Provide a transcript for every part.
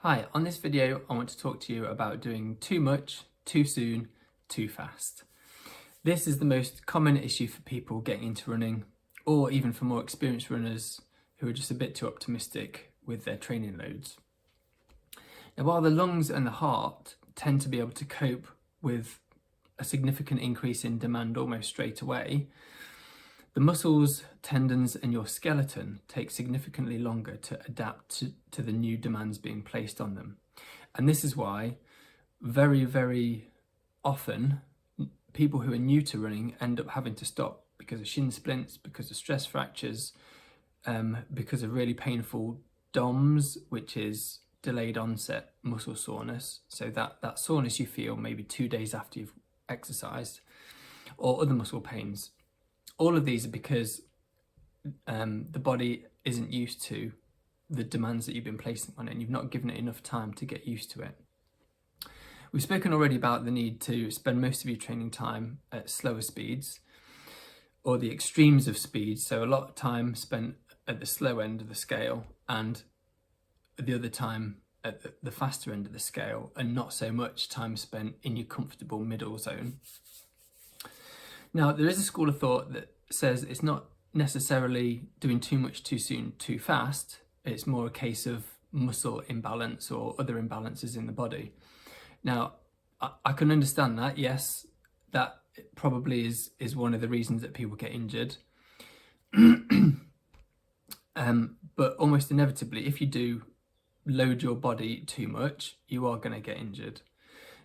Hi, on this video I want to talk to you about doing too much, too soon, too fast. This is the most common issue for people getting into running, or even for more experienced runners who are just a bit too optimistic with their training loads. Now, while the lungs and the heart tend to be able to cope with a significant increase in demand almost straight away, the muscles, tendons and your skeleton take significantly longer to adapt to the new demands being placed on them. And this is why very, very often people who are new to running end up having to stop because of shin splints, because of stress fractures, because of really painful DOMS, which is delayed onset muscle soreness. So that soreness you feel maybe 2 days after you've exercised, or other muscle pains. All of these are because the body isn't used to the demands that you've been placing on it, and you've not given it enough time to get used to it. We've spoken already about the need to spend most of your training time at slower speeds, or the extremes of speed. So a lot of time spent at the slow end of the scale and the other time at the faster end of the scale, and not so much time spent in your comfortable middle zone. Now, there is a school of thought that says it's not necessarily doing too much too soon too fast. It's more a case of muscle imbalance or other imbalances in the body. Now, I can understand that. Yes, that probably is one of the reasons that people get injured. But almost inevitably, if you do load your body too much, you are going to get injured.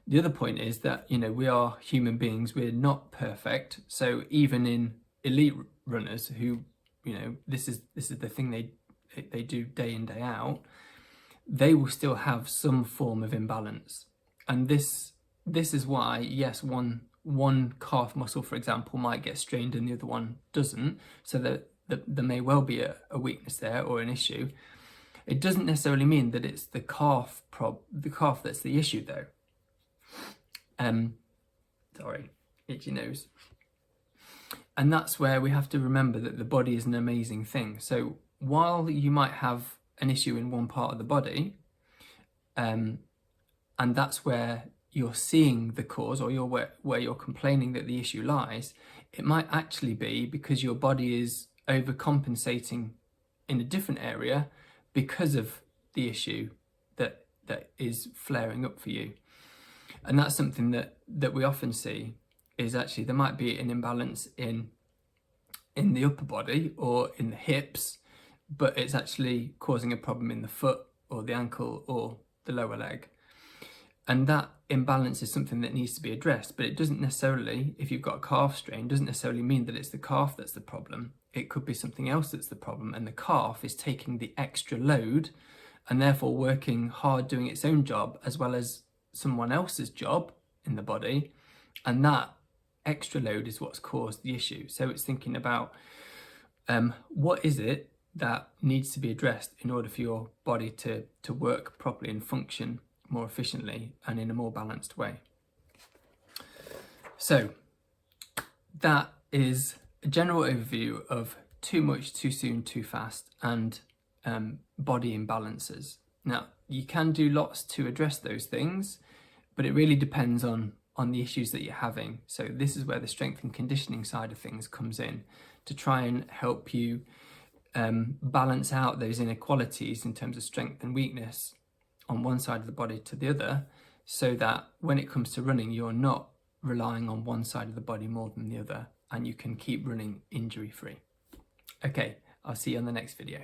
The other point is that, we are human beings, we're not perfect. So even in elite runners who, this is the thing they do day in, day out, they will still have some form of imbalance. And this is why, yes, one calf muscle, for example, might get strained and the other one doesn't. So that there may well be a weakness there or an issue. It doesn't necessarily mean that it's the calf that's the issue, though. Sorry, itchy nose. And that's where we have to remember that the body is an amazing thing. So while you might have an issue in one part of the body, and that's where you're seeing the cause, or where you're complaining that the issue lies, it might actually be because your body is overcompensating in a different area because of the issue that is flaring up for you. And that's something that we often see, is actually there might be an imbalance in the upper body or in the hips, but it's actually causing a problem in the foot or the ankle or the lower leg. And that imbalance is something that needs to be addressed, but it doesn't necessarily, if you've got a calf strain, doesn't necessarily mean that it's the calf that's the problem. It could be something else that's the problem, and the calf is taking the extra load and therefore working hard doing its own job as well as someone else's job in the body, and that extra load is what's caused the issue. So it's thinking about what is it that needs to be addressed in order for your body to work properly and function more efficiently and in a more balanced way. So that is a general overview of too much, too soon, too fast, and body imbalances. Now, you can do lots to address those things, but it really depends on the issues that you're having. So this is where the strength and conditioning side of things comes in, to try and help you balance out those inequalities in terms of strength and weakness on one side of the body to the other, so that when it comes to running, you're not relying on one side of the body more than the other, and you can keep running injury free. Okay, I'll see you on the next video.